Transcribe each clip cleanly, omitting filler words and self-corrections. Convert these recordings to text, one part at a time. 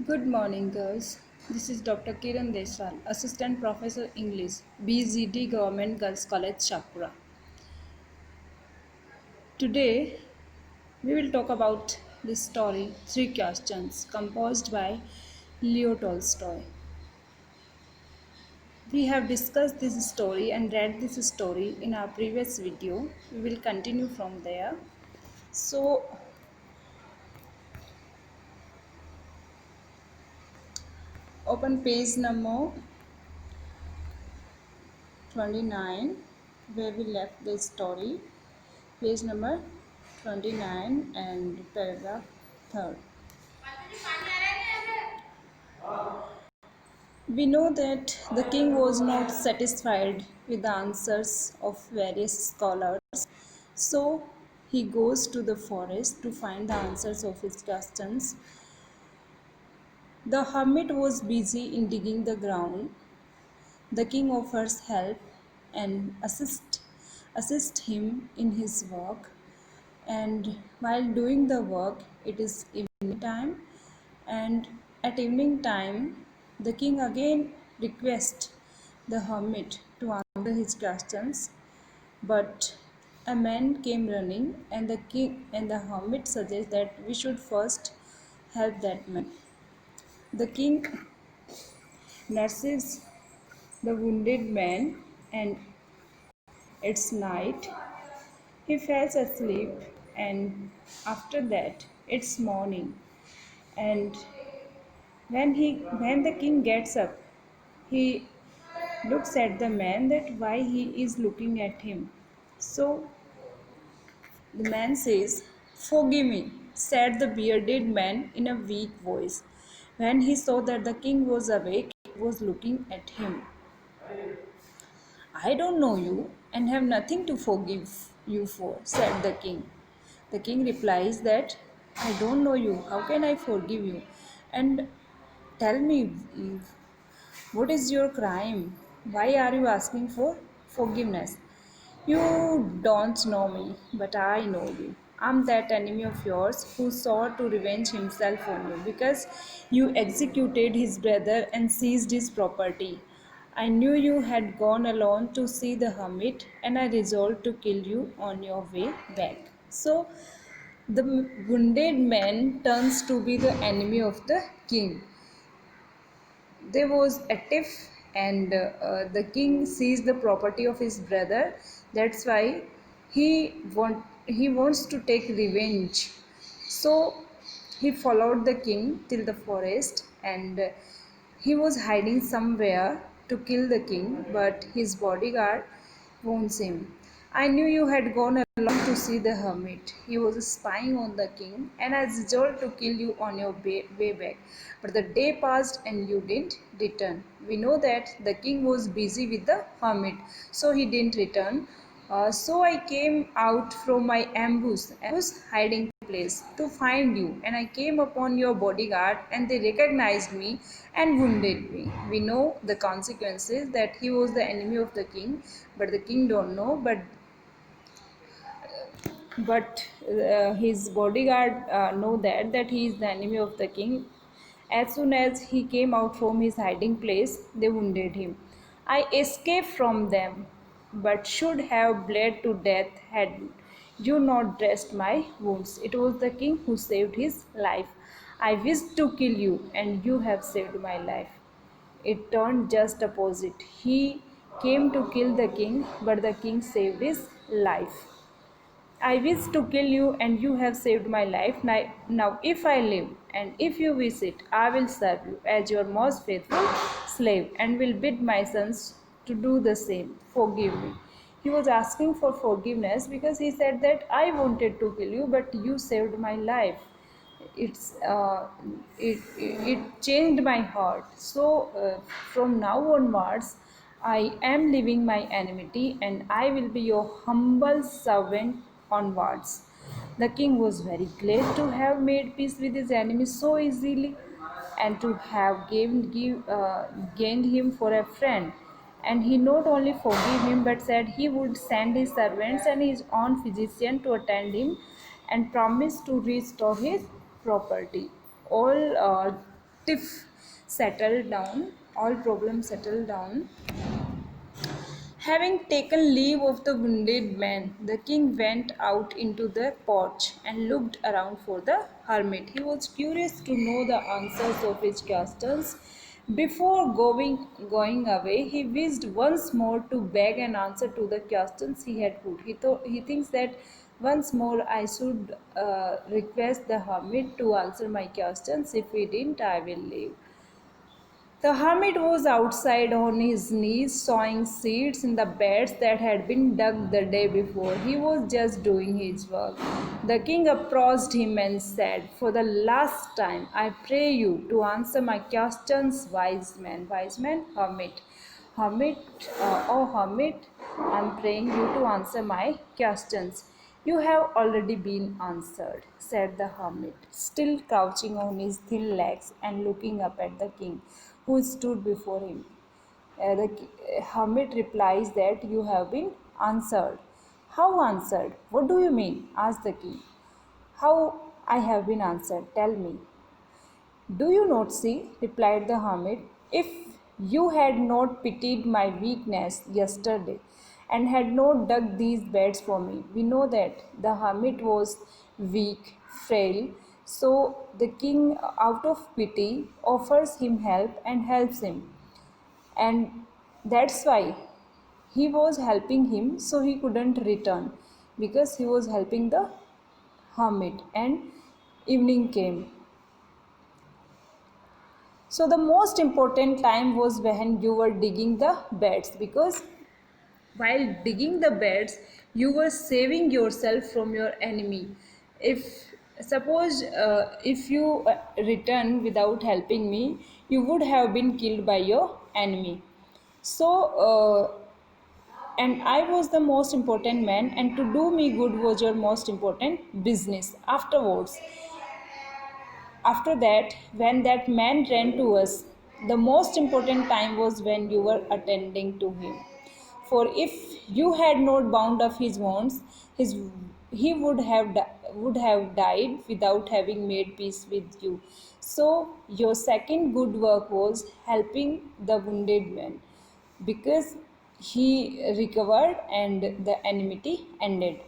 Good morning, girls. This is Dr. Kiran Deswal, Assistant Professor English, BZD Government Girls College, Shahpura. Today, we will talk about this story, Three Questions, composed by Leo Tolstoy. We have discussed this story and read this story in our previous video. We will continue from there. So, open page number 29 where we left the story. Page number 29 and paragraph 3rd. We know that the king was not satisfied with the answers of various scholars, so he goes to the forest to find the answers of his questions. The hermit was busy in digging the ground. The king offers help and assist him in his work, and while doing the work it is evening time, and at evening time the king again requests the hermit to answer his questions, but a man came running, and the king and the hermit suggest that we should first help that man. The king nurses the wounded man, and it's night. He falls asleep, and after that it's morning, and when the king gets up, he looks at the man that why he is looking at him. So the man says, "Forgive me," said the bearded man in a weak voice. When he saw that the king was awake, he was looking at him. "I don't know you and have nothing to forgive you for," said the king. The king replies that, "I don't know you. How can I forgive you? And tell me, what is your crime? Why are you asking for forgiveness? You don't know me, but I know you. I'm that enemy of yours who sought to revenge himself on you because you executed his brother and seized his property. I knew you had gone alone to see the hermit, and I resolved to kill you on your way back." So, the wounded man turns to be the enemy of the king. There was a tiff, and the king seized the property of his brother. That's why he wants to take revenge. So he followed the king till the forest, and he was hiding somewhere to kill the king, but his bodyguard warns him. "I knew you had gone along to see the hermit. He was spying on the king, and I resolved to kill you on your way back. But the day passed and you didn't return." We know that the king was busy with the hermit, so he didn't return. So I came out from my ambush hiding place to find you, and I came upon your bodyguard, and they recognized me and wounded me. We know the consequences, that he was the enemy of the king, but the king don't know. But his bodyguard know that he is the enemy of the king. As soon as he came out from his hiding place, they wounded him. I escaped from them, but should have bled to death had you not dressed my wounds. It was the king who saved his life. I wished to kill you, and you have saved my life. It turned just opposite. He came to kill the king, but the king saved his life. I wish to kill you, and you have saved my life. Now, if I live, and if you wish it, I will serve you as your most faithful slave, and will bid my sons to do the same. Forgive me." He was asking for forgiveness because he said that I wanted to kill you, but you saved my life. It's it changed my heart. So from now onwards, I am leaving my enmity, and I will be your humble servant onwards. The king was very glad to have made peace with his enemy so easily, and to have gained him for a friend. And he not only forgave him, but said he would send his servants and his own physician to attend him, and promised to restore his property. All tiff settled down, all problems settled down. Having taken leave of the wounded man, the king went out into the porch and looked around for the hermit. He was curious to know the answers of his questions. Before going away, he wished once more to beg an answer to the questions he had put. He thinks that once more I should request the hermit to answer my questions. If he didn't, I will leave. The hermit was outside on his knees, sowing seeds in the beds that had been dug the day before. He was just doing his work. The king approached him and said, "For the last time, I pray you to answer my questions, wise man." Wise man, hermit. Hermit, oh hermit, I am praying you to answer my questions. "You have already been answered," said the hermit, still crouching on his thin legs and looking up at the king, who stood before him. The hermit replies that you have been answered. "How answered? What do you mean?" asked the king. "How I have been answered? Tell me." "Do you not see," replied the hermit, "if you had not pitied my weakness yesterday and had not dug these beds for me?" We know that the hermit was weak, frail, so the king, out of pity, offers him help and helps him. And that's why he was helping him, so he couldn't return because he was helping the hermit. And evening came. So the most important time was when you were digging the beds, because while digging the beds you were saving yourself from your enemy. If suppose if you return without helping me, you would have been killed by your enemy. So and I was the most important man, and to do me good was your most important business. After that, when that man ran to us, the most important time was when you were attending to him. For if you had not bound up his wounds, his he would have died without having made peace with you. So your second good work was helping the wounded man, because he recovered and the enmity ended.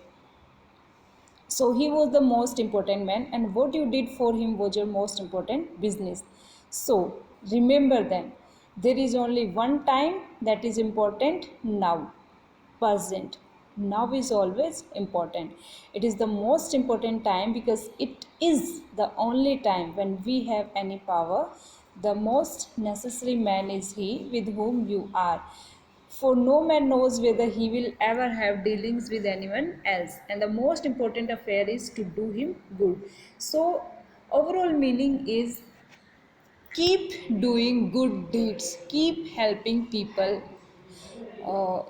So he was the most important man, and what you did for him was your most important business. So remember then, there is only one time that is important now, present. Now is always important. It is the most important time because it is the only time when we have any power. The most necessary man is he with whom you are, for no man knows whether he will ever have dealings with anyone else, and the most important affair is to do him good. So overall meaning is, keep doing good deeds, keep helping people, uh,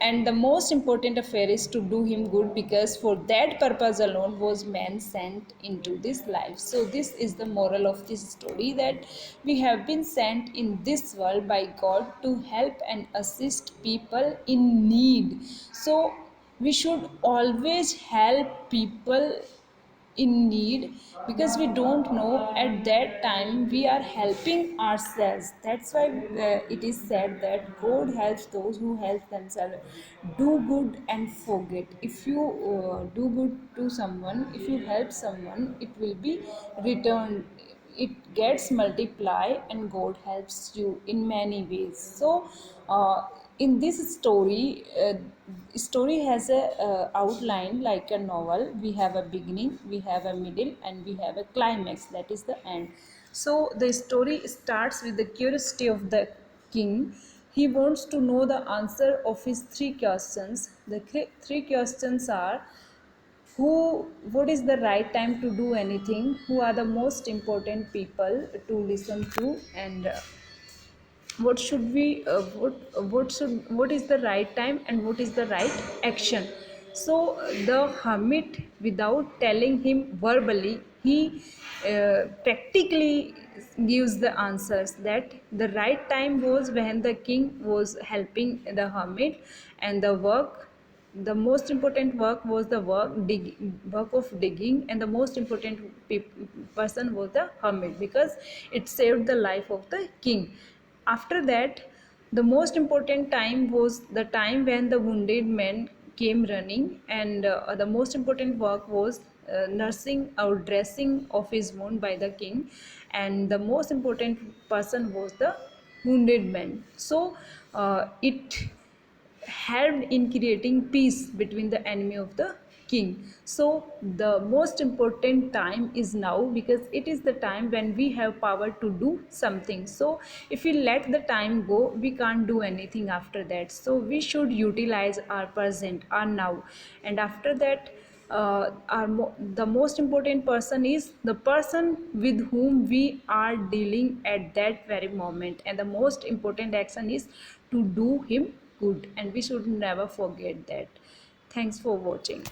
and the most important affair is to do him good, because for that purpose alone was man sent into this life. So this is the moral of this story, that we have been sent in this world by God to help and assist people in need. So we should always help people in need, because we don't know at that time we are helping ourselves. That's why it is said that God helps those who help themselves. Do good and forget. If you do good to someone, if you help someone, it will be returned, it gets multiplied, and God helps you in many ways. So in this story has a outline like a novel. We have a beginning, we have a middle, and we have a climax, that is the end. So the story starts with the curiosity of the king. He wants to know the answer of his three questions. The three questions are: who what is the right time to do anything, who are the most important people to listen to, and what should we what is the right time and what is the right action. So the hermit, without telling him verbally, he practically gives the answers, that the right time was when the king was helping the hermit, and the work the most important work was the work of digging, and the most important person was the hermit, because it saved the life of the king. After that, the most important time was the time when the wounded man came running, and the most important work was nursing or dressing of his wound by the king, and the most important person was the wounded man. So it helped in creating peace between the enemy of the king. So the most important time is now, because it is the time when we have power to do something. So if we let the time go, we can't do anything after that. So we should utilize our present, our now. And after that, the most important person is the person with whom we are dealing at that very moment, and the most important action is to do him good, and we should never forget that. Thanks for watching.